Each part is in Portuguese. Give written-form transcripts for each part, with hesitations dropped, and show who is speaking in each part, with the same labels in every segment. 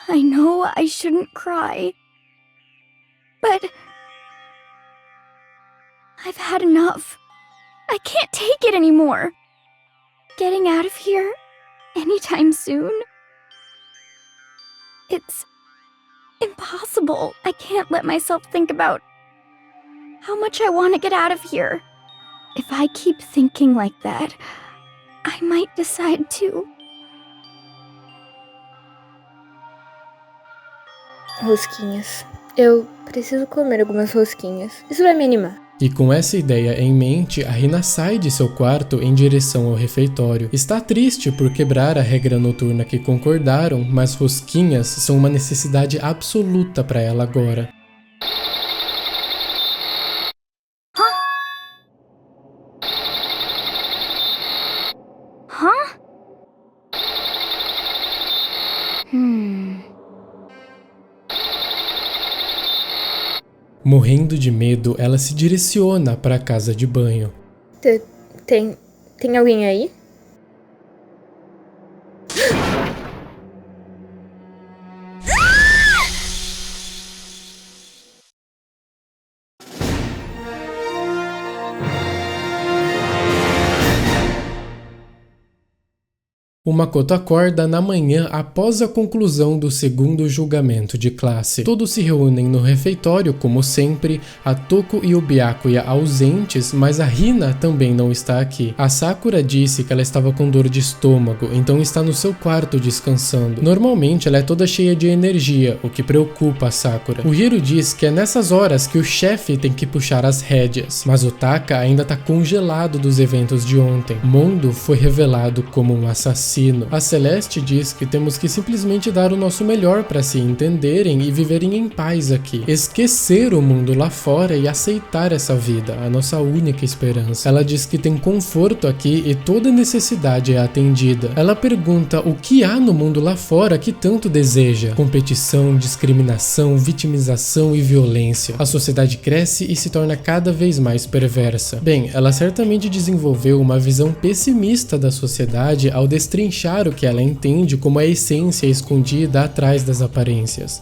Speaker 1: I know I shouldn't cry, but I've had enough. I can't take it anymore. Getting out of here anytime soon? It's impossible. I can't let myself think about how much I want to get out of here. If I keep thinking like that, I might decide to.
Speaker 2: Rosquinhas. Eu preciso comer algumas rosquinhas. Isso vai me animar.
Speaker 3: E com essa ideia em mente, a Hina sai de seu quarto em direção ao refeitório. Está triste por quebrar a regra noturna que concordaram, mas rosquinhas são uma necessidade absoluta para ela agora. Morrendo de medo, ela se direciona para a casa de banho.
Speaker 2: Tem alguém aí?
Speaker 3: O Makoto acorda na manhã após a conclusão do segundo julgamento de classe. Todos se reúnem no refeitório como sempre, a Toko e o Byakuya ausentes, mas a Hina também não está aqui. A Sakura disse que ela estava com dor de estômago, então está no seu quarto descansando. Normalmente ela é toda cheia de energia, o que preocupa a Sakura. O Hiro diz que é nessas horas que o chefe tem que puxar as rédeas, mas o Taka ainda está congelado dos eventos de ontem. Mondo foi revelado como um assassino. A Celeste diz que temos que simplesmente dar o nosso melhor para se entenderem e viverem em paz aqui. Esquecer o mundo lá fora e aceitar essa vida, a nossa única esperança. Ela diz que tem conforto aqui e toda necessidade é atendida. Ela pergunta o que há no mundo lá fora que tanto deseja. Competição, discriminação, vitimização e violência. A sociedade cresce e se torna cada vez mais perversa. Bem, ela certamente desenvolveu uma visão pessimista da sociedade ao destrinchar o que ela entende como a essência escondida atrás das aparências.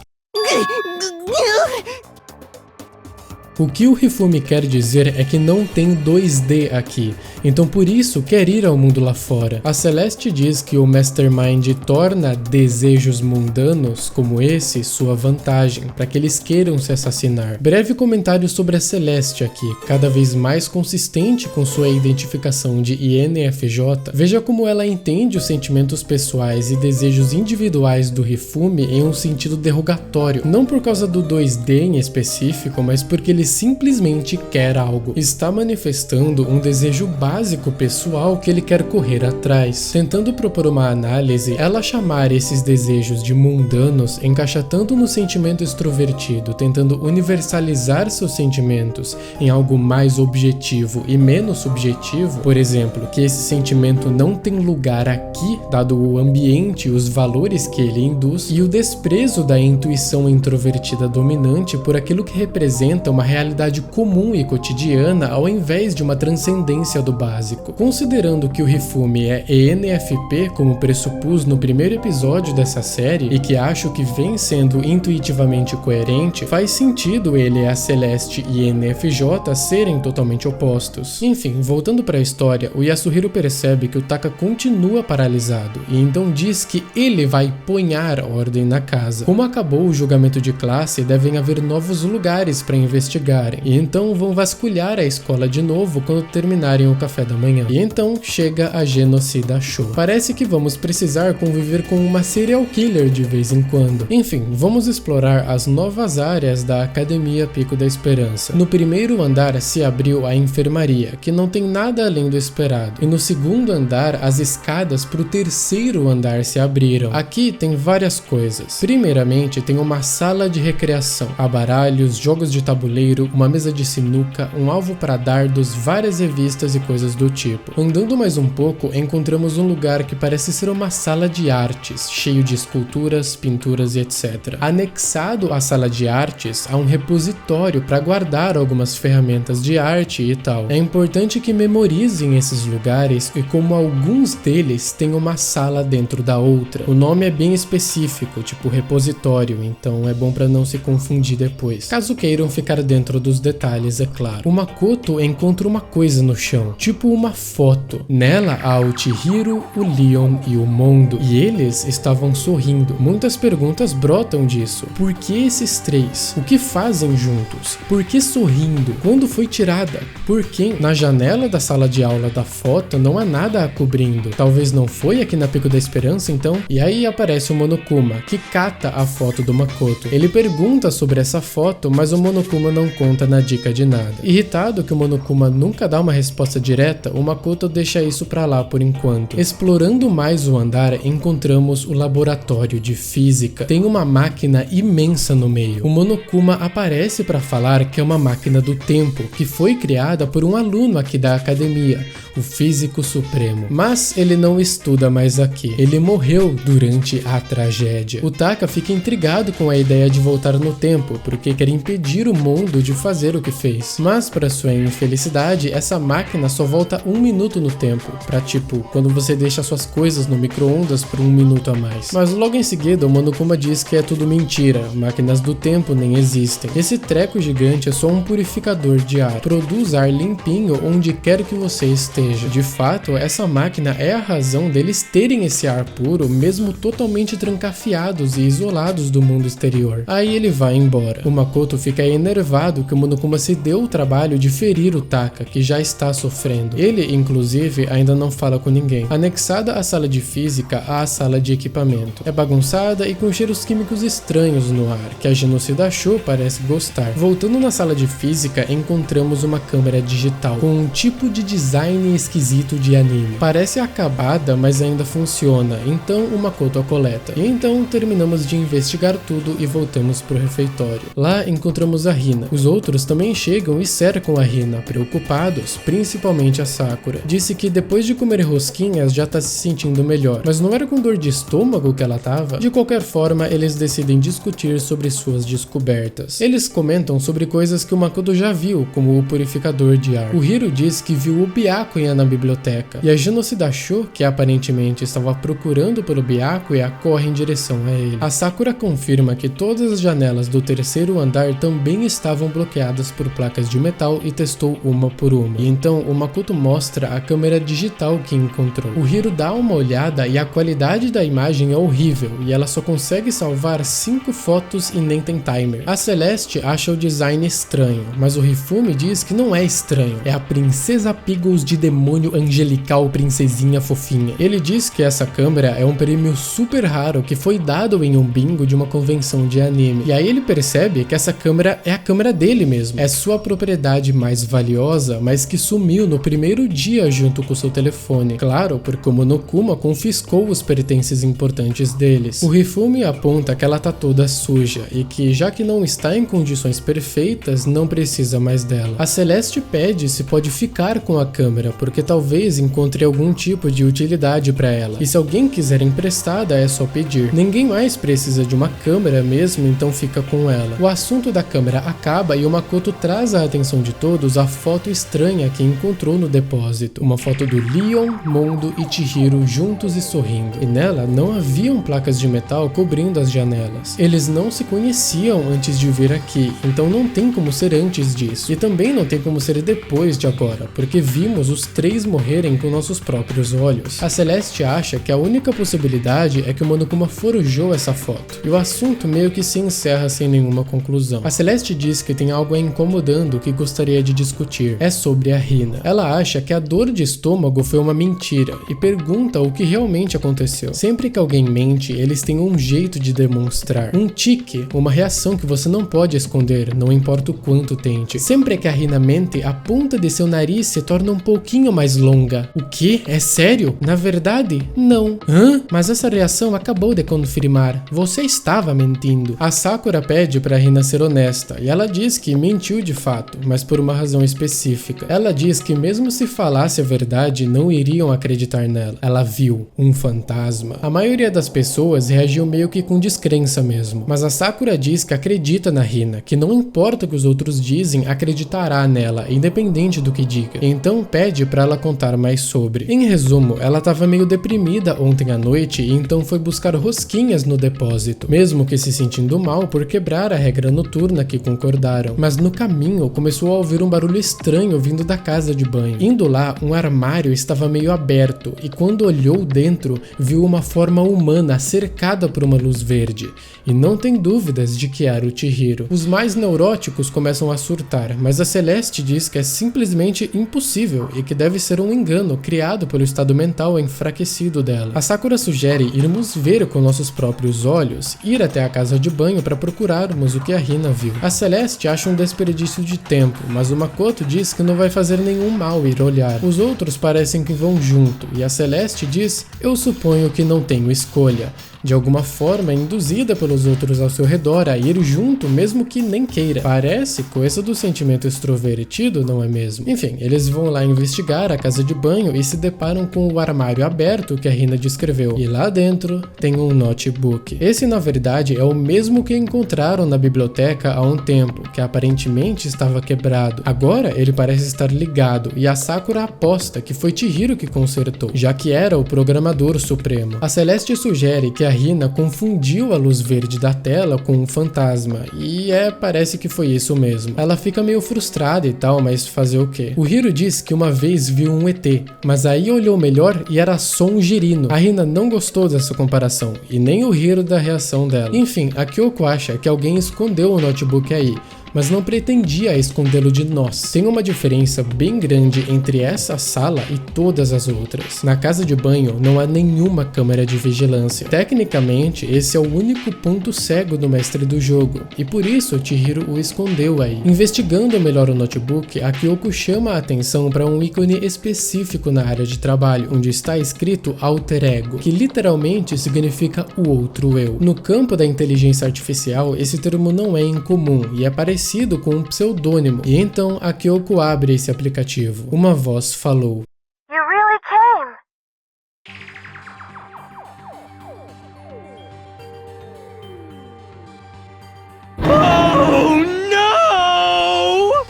Speaker 3: O que o Hifumi quer dizer é que não tem 2D aqui, então por isso quer ir ao mundo lá fora. A Celeste diz que o Mastermind torna desejos mundanos como esse sua vantagem, para que eles queiram se assassinar. Breve comentário sobre a Celeste aqui, cada vez mais consistente com sua identificação de INFJ. Veja como ela entende os sentimentos pessoais e desejos individuais do Hifumi em um sentido derrogatório, não por causa do 2D em específico, mas porque ele simplesmente quer algo. Está manifestando um desejo básico pessoal que ele quer correr atrás. Tentando propor uma análise, ela chamar esses desejos de mundanos encaixa tanto no sentimento extrovertido, tentando universalizar seus sentimentos em algo mais objetivo e menos subjetivo, por exemplo, que esse sentimento não tem lugar aqui, dado o ambiente e os valores que ele induz, e o desprezo da intuição introvertida dominante por aquilo que representa uma realidade comum e cotidiana ao invés de uma transcendência do básico. Considerando que o Hifumi é ENFP, como pressupus no primeiro episódio dessa série, e que acho que vem sendo intuitivamente coerente, faz sentido ele e a Celeste e ENFJ serem totalmente opostos. Enfim, voltando para a história, o Yasuhiro percebe que o Taka continua paralisado, e então diz que ele vai ponhar ordem na casa. Como acabou o julgamento de classe, devem haver novos lugares para investigarem, e então vão vasculhar a escola de novo quando terminarem o café da manhã. E então chega a Genocida Show. Parece que vamos precisar conviver com uma serial killer de vez em quando. Enfim, vamos explorar as novas áreas da Academia Pico da Esperança. No primeiro andar se abriu a enfermaria, que não tem nada além do esperado. E no segundo andar, as escadas para o terceiro andar se abriram. Aqui tem várias coisas. Primeiramente, tem uma sala de recreação. Há baralhos, jogos de tabuleiro, Chihiro, uma mesa de sinuca, um alvo para dardos, várias revistas e coisas do tipo. Andando mais um pouco, encontramos um lugar que parece ser uma sala de artes, cheio de esculturas, pinturas e etc. Anexado à sala de artes, há um repositório para guardar algumas ferramentas de arte e tal. É importante que memorizem esses lugares e como alguns deles têm uma sala dentro da outra. O nome é bem específico, tipo repositório, então é bom para não se confundir depois. Caso queiram ficar dentro dos detalhes, é claro. O Makoto encontra uma coisa no chão, tipo uma foto. Nela há o Chihiro, o Leon e o Mondo, e eles estavam sorrindo. Muitas perguntas brotam disso. Por que esses três? O que fazem juntos? Por que sorrindo? Quando foi tirada? Por quê? Na janela da sala de aula da foto não há nada a cobrindo. Talvez não foi aqui na Pico da Esperança, então? E aí aparece o Monokuma, que cata a foto do Makoto. Ele pergunta sobre essa foto, mas o Monokuma não conta na dica de nada. Irritado que o Monokuma nunca dá uma resposta direta, o Makoto deixa isso pra lá por enquanto. Explorando mais o andar, encontramos o laboratório de física. Tem uma máquina imensa no meio. O Monokuma aparece para falar que é uma máquina do tempo, que foi criada por um aluno aqui da academia, o Físico Supremo. Mas ele não estuda mais aqui. Ele morreu durante a tragédia. O Taka fica intrigado com a ideia de voltar no tempo, porque quer impedir o Mondo de fazer o que fez. Mas, para sua infelicidade, essa máquina só volta 1 minuto no tempo, pra tipo, quando você deixa suas coisas no micro-ondas por 1 minuto a mais. Mas logo em seguida, o Monokuma diz que é tudo mentira, máquinas do tempo nem existem. Esse treco gigante é só um purificador de ar, produz ar limpinho onde quer que você esteja. De fato, essa máquina é a razão deles terem esse ar puro, mesmo totalmente trancafiados e isolados do mundo exterior. Aí ele vai embora. O Makoto fica enervado que o Monokuma se deu o trabalho de ferir o Taka, que já está sofrendo. Ele, inclusive, ainda não fala com ninguém. Anexada à sala de física, há a sala de equipamento. É bagunçada e com cheiros químicos estranhos no ar, que a Genocida Show parece gostar. Voltando na sala de física, encontramos uma câmera digital, com um tipo de design esquisito de anime. Parece acabada, mas ainda funciona, então o Makoto a coleta. E então terminamos de investigar tudo e voltamos pro refeitório. Lá encontramos a Hina. Os outros também chegam e cercam a Hina, preocupados, principalmente a Sakura. Disse que depois de comer rosquinhas já tá se sentindo melhor, mas não era com dor de estômago que ela tava? De qualquer forma, eles decidem discutir sobre suas descobertas. Eles comentam sobre coisas que o Makoto já viu, como o purificador de ar. O Hiro diz que viu o Byakuya na biblioteca, e a Genocida Show, que aparentemente estava procurando pelo Byakuya, corre em direção a ele. A Sakura confirma que todas as janelas do terceiro andar também estavam bloqueadas por placas de metal e testou uma por uma. E então o Makoto mostra a câmera digital que encontrou. O Hiro dá uma olhada e a qualidade da imagem é horrível, e ela só consegue salvar 5 fotos e nem tem timer. A Celeste acha o design estranho, mas o Hifumi diz que não é estranho, é a Princesa Piggles de demônio angelical princesinha fofinha. Ele diz que essa câmera é um prêmio super raro que foi dado em um bingo de uma convenção de anime. E aí ele percebe que essa câmera é a câmera dele mesmo. É sua propriedade mais valiosa, mas que sumiu no primeiro dia junto com seu telefone. Claro, porque o Monokuma confiscou os pertences importantes deles. O Hifumi aponta que ela tá toda suja e que, já que não está em condições perfeitas, não precisa mais dela. A Celeste pede se pode ficar com a câmera, porque talvez encontre algum tipo de utilidade para ela. E se alguém quiser emprestada, é só pedir. Ninguém mais precisa de uma câmera mesmo, então fica com ela. O assunto da câmera acaba e o Makoto traz a atenção de todos a foto estranha que encontrou no depósito. Uma foto do Leon, Mondo e Chihiro juntos e sorrindo. E nela não haviam placas de metal cobrindo as janelas. Eles não se conheciam antes de vir aqui, então não tem como ser antes disso. E também não tem como ser depois de agora, porque vimos os 3 morrerem com nossos próprios olhos. A Celeste acha que a única possibilidade é que o Monokuma forjou essa foto. E o assunto meio que se encerra sem nenhuma conclusão. A Celeste diz que tem algo a incomodando que gostaria de discutir. É sobre a Hina. Ela acha que a dor de estômago foi uma mentira e pergunta o que realmente aconteceu. Sempre que alguém mente, eles têm um jeito de demonstrar. Um tique, uma reação que você não pode esconder, não importa o quanto tente. Sempre que a Hina mente, a ponta de seu nariz se torna um pouquinho mais longa. O quê? É sério? Na verdade, não. Hã? Mas essa reação acabou de confirmar. Você estava mentindo. A Sakura pede pra Hina ser honesta, e ela diz diz que mentiu de fato, mas por uma razão específica. Ela diz que mesmo se falasse a verdade, não iriam acreditar nela. Ela viu um fantasma. A maioria das pessoas reagiu meio que com descrença mesmo, mas a Sakura diz que acredita na Hina, que não importa o que os outros dizem, acreditará nela, independente do que diga. Então pede para ela contar mais sobre. Em resumo, ela estava meio deprimida ontem à noite e então foi buscar rosquinhas no depósito, mesmo que se sentindo mal por quebrar a regra noturna que concordaram. Mas no caminho começou a ouvir um barulho estranho vindo da casa de banho. Indo lá, um armário estava meio aberto e quando olhou dentro, viu uma forma humana cercada por uma luz verde. E não tem dúvidas de que era o Chihiro. Os mais neuróticos começam a surtar, mas a Celeste diz que é simplesmente impossível e que deve ser um engano criado pelo estado mental enfraquecido dela. A Sakura sugere irmos ver com nossos próprios olhos, ir até a casa de banho para procurarmos o que a Hina viu. A Celeste acha um desperdício de tempo, mas o Makoto diz que não vai fazer nenhum mal ir olhar. Os outros parecem que vão junto, e a Celeste diz: eu suponho que não tenho escolha. De alguma forma, induzida pelos outros ao seu redor a ir junto, mesmo que nem queira. Parece coisa do sentimento extrovertido, não é mesmo? Enfim, eles vão lá investigar a casa de banho e se deparam com o armário aberto que a Hina descreveu. E lá dentro tem um notebook. Esse, na verdade, é o mesmo que encontraram na biblioteca há um tempo, que aparentemente estava quebrado. Agora ele parece estar ligado, e a Sakura aposta que foi Chihiro que consertou, já que era o programador supremo. A Celeste sugere que a Hina confundiu a luz verde da tela com um fantasma, e parece que foi isso mesmo. Ela fica meio frustrada e tal, mas fazer o quê? O Hiro diz que uma vez viu um ET, mas aí olhou melhor e era só um girino. A Hina não gostou dessa comparação, e nem o Hiro da reação dela. Enfim, a Kyoko acha que alguém escondeu o notebook aí, mas não pretendia escondê-lo de nós. Tem uma diferença bem grande entre essa sala e todas as outras. Na casa de banho não há nenhuma câmera de vigilância. Tecnicamente, esse é o único ponto cego do mestre do jogo, e por isso Chihiro o escondeu aí. Investigando melhor o notebook, a Kyoko chama a atenção para um ícone específico na área de trabalho, onde está escrito Alter Ego, que literalmente significa o outro eu. No campo da inteligência artificial, esse termo não é incomum e é parecido com um pseudônimo, e então a Kyoko abre esse aplicativo. Uma voz falou:
Speaker 4: You really came!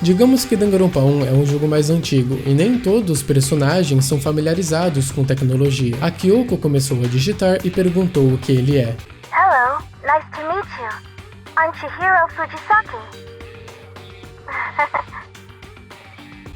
Speaker 3: Digamos que Danganronpa 1 é um jogo mais antigo, e nem todos os personagens são familiarizados com tecnologia. A Kyoko começou a digitar e perguntou o que ele é.
Speaker 4: Hello, nice to meet you. I'm Chihiro Fujisaki.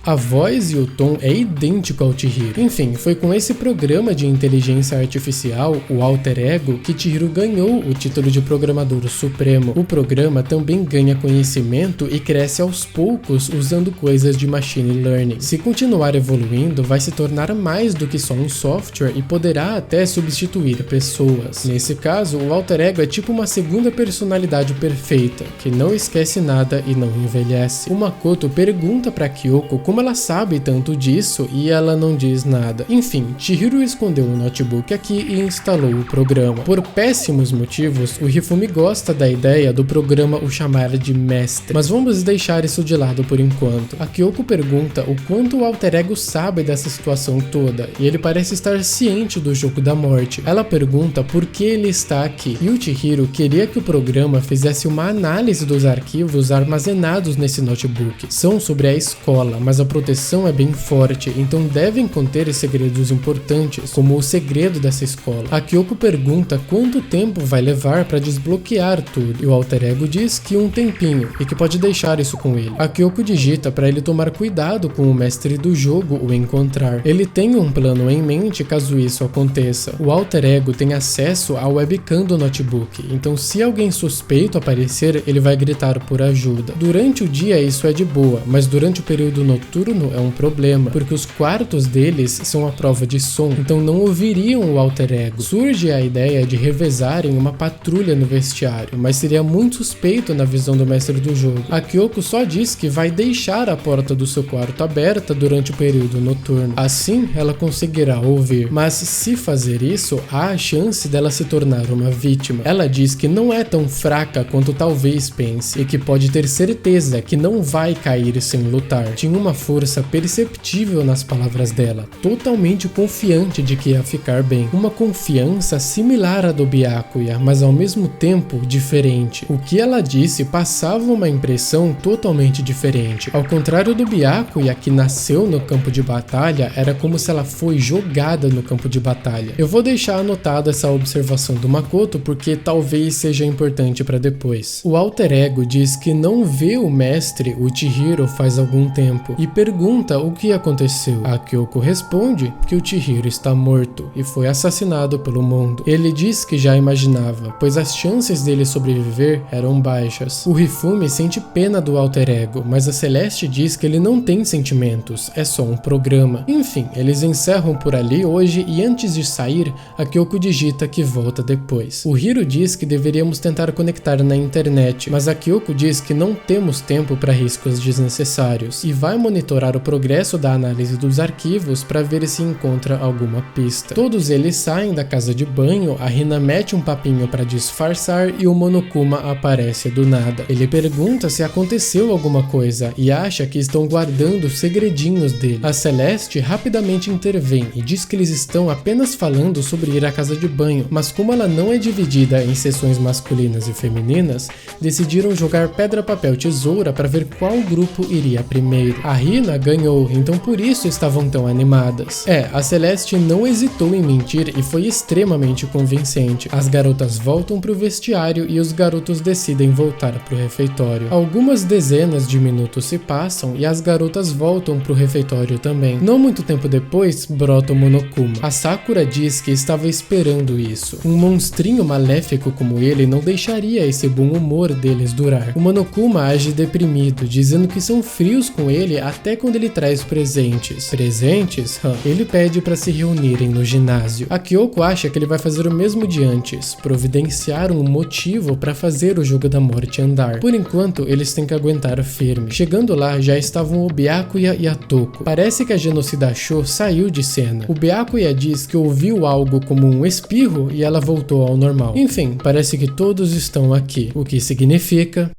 Speaker 3: A voz e o tom é idêntico ao Chihiro. Enfim, foi com esse programa de inteligência artificial, o Alter Ego, que Chihiro ganhou o título de programador supremo. O programa também ganha conhecimento e cresce aos poucos usando coisas de machine learning. Se continuar evoluindo, vai se tornar mais do que só um software e poderá até substituir pessoas. Nesse caso, o Alter Ego é tipo uma segunda personalidade perfeita, que não esquece nada e não envelhece. O Makoto pergunta pra Kyoko como ela sabe tanto disso e ela não diz nada. Enfim, Chihiro escondeu o notebook aqui e instalou o programa. Por péssimos motivos, o Hifumi gosta da ideia do programa o chamar de mestre, mas vamos deixar isso de lado por enquanto. A Kyoko pergunta o quanto o Alter Ego sabe dessa situação toda, e ele parece estar ciente do jogo da morte. Ela pergunta por que ele está aqui, e o Chihiro queria que o programa fizesse uma análise dos arquivos armazenados nesse notebook. São sobre a escola, mas a proteção é bem forte, então devem conter segredos importantes, como o segredo dessa escola. A Kyoko pergunta quanto tempo vai levar para desbloquear tudo, e o Alter Ego diz que um tempinho, e que pode deixar isso com ele. A Kyoko digita para ele tomar cuidado com o mestre do jogo o encontrar. Ele tem um plano em mente caso isso aconteça. O Alter Ego tem acesso ao webcam do notebook, então se alguém suspeito aparecer, ele vai gritar por ajuda. Durante o dia isso é de boa, mas durante o período noturno noturno é um problema, porque os quartos deles são a prova de som, então não ouviriam o alter ego. Surge a ideia de revezarem uma patrulha no vestiário, mas seria muito suspeito na visão do mestre do jogo. A Kyoko só diz que vai deixar a porta do seu quarto aberta durante o período noturno. Assim, ela conseguirá ouvir, mas se fazer isso, há a chance dela se tornar uma vítima. Ela diz que não é tão fraca quanto talvez pense, e que pode ter certeza que não vai cair sem lutar. Tinha uma força perceptível nas palavras dela, totalmente confiante de que ia ficar bem. Uma confiança similar à do Byakuya, mas ao mesmo tempo diferente. O que ela disse passava uma impressão totalmente diferente. Ao contrário do Byakuya, que nasceu no campo de batalha, era como se ela foi jogada no campo de batalha. Eu vou deixar anotada essa observação do Makoto porque talvez seja importante para depois. O alter ego diz que não vê o mestre, o Chihiro, faz algum tempo e pergunta o que aconteceu. A Kyoko responde que o Chihiro está morto e foi assassinado pelo mundo. Ele diz que já imaginava, pois as chances dele sobreviver eram baixas. O Hifumi sente pena do alter ego, mas a Celeste diz que ele não tem sentimentos, é só um programa. Enfim, eles encerram por ali hoje e antes de sair, a Kyoko digita que volta depois. O Hiro diz que deveríamos tentar conectar na internet, mas a Kyoko diz que não temos tempo para riscos desnecessários e vai monitorar o progresso da análise dos arquivos para ver se encontra alguma pista. Todos eles saem da casa de banho, a Hina mete um papinho para disfarçar e o Monokuma aparece do nada. Ele pergunta se aconteceu alguma coisa e acha que estão guardando segredinhos dele. A Celeste rapidamente intervém e diz que eles estão apenas falando sobre ir à casa de banho, mas como ela não é dividida em seções masculinas e femininas, decidiram jogar pedra, papel, tesoura para ver qual grupo iria primeiro. A Hina ganhou, então por isso estavam tão animadas. A Celeste não hesitou em mentir e foi extremamente convincente. As garotas voltam pro vestiário e os garotos decidem voltar pro refeitório. Algumas dezenas de minutos se passam e as garotas voltam pro refeitório também. Não muito tempo depois, brota o Monokuma. A Sakura diz que estava esperando isso. Um monstrinho maléfico como ele não deixaria esse bom humor deles durar. O Monokuma age deprimido, dizendo que são frios com ele até quando ele traz presentes. Presentes? Ele pede para se reunirem no ginásio. A Kyoko acha que ele vai fazer o mesmo de antes, providenciar um motivo para fazer o jogo da morte andar. Por enquanto, eles têm que aguentar firme. Chegando lá, já estavam o Byakuya e a Toko. Parece que a genocida Sho saiu de cena. O Byakuya diz que ouviu algo como um espirro e ela voltou ao normal. Enfim, parece que todos estão aqui, o que significa...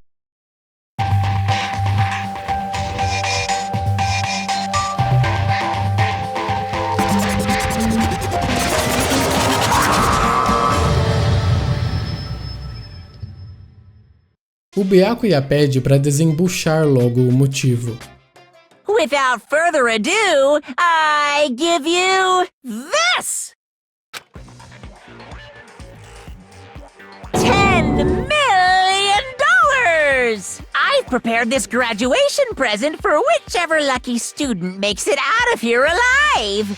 Speaker 3: O Byakuya pede para desembuchar logo o motivo.
Speaker 5: Without further ado, I give you this! $10 million! I've prepared this graduation present for whichever lucky student makes it out of here alive!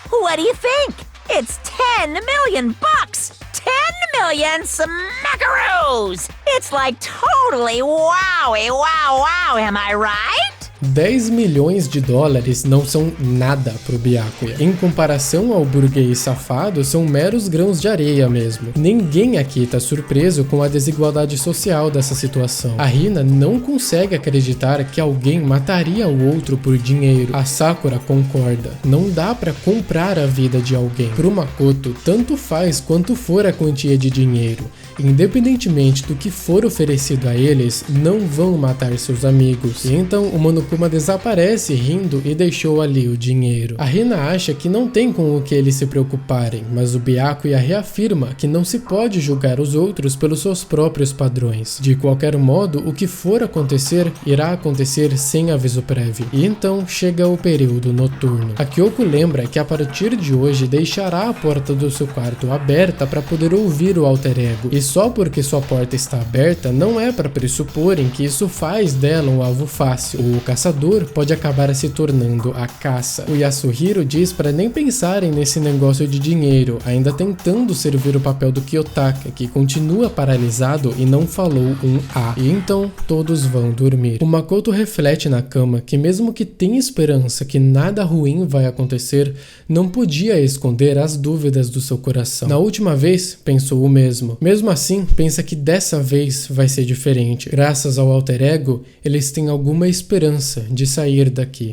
Speaker 5: What do you think? It's $10 million! 10 million smackaroos! It's like totally wowie, wow, am I right?
Speaker 3: 10 milhões de dólares não são nada pro Byakuya. Em comparação ao burguês safado, são meros grãos de areia mesmo. Ninguém aqui tá surpreso com a desigualdade social dessa situação. A Hina não consegue acreditar que alguém mataria o outro por dinheiro. A Sakura concorda. Não dá pra comprar a vida de alguém. Pro Makoto, tanto faz quanto for a quantia de dinheiro. Independentemente do que for oferecido a eles, não vão matar seus amigos. E então o Monokuma desaparece rindo e deixou ali o dinheiro. A Hina acha que não tem com o que eles se preocuparem, mas o Byakuya reafirma que não se pode julgar os outros pelos seus próprios padrões. De qualquer modo, o que for acontecer, irá acontecer sem aviso prévio. E então chega o período noturno. A Kyoko lembra que a partir de hoje deixará a porta do seu quarto aberta para poder ouvir o alter ego. E só porque sua porta está aberta não é para pressuporem que isso faz dela um alvo fácil. O caçador caçador pode acabar se tornando a caça. O Yasuhiro diz para nem pensarem nesse negócio de dinheiro, ainda tentando servir o papel do Kiyotaka, que continua paralisado e não falou um A. E então todos vão dormir. O Makoto reflete na cama que mesmo que tenha esperança que nada ruim vai acontecer, não podia esconder as dúvidas do seu coração. Na última vez, pensou o mesmo. Mesmo assim, pensa que dessa vez vai ser diferente. Graças ao alter ego, eles têm alguma esperança de sair daqui.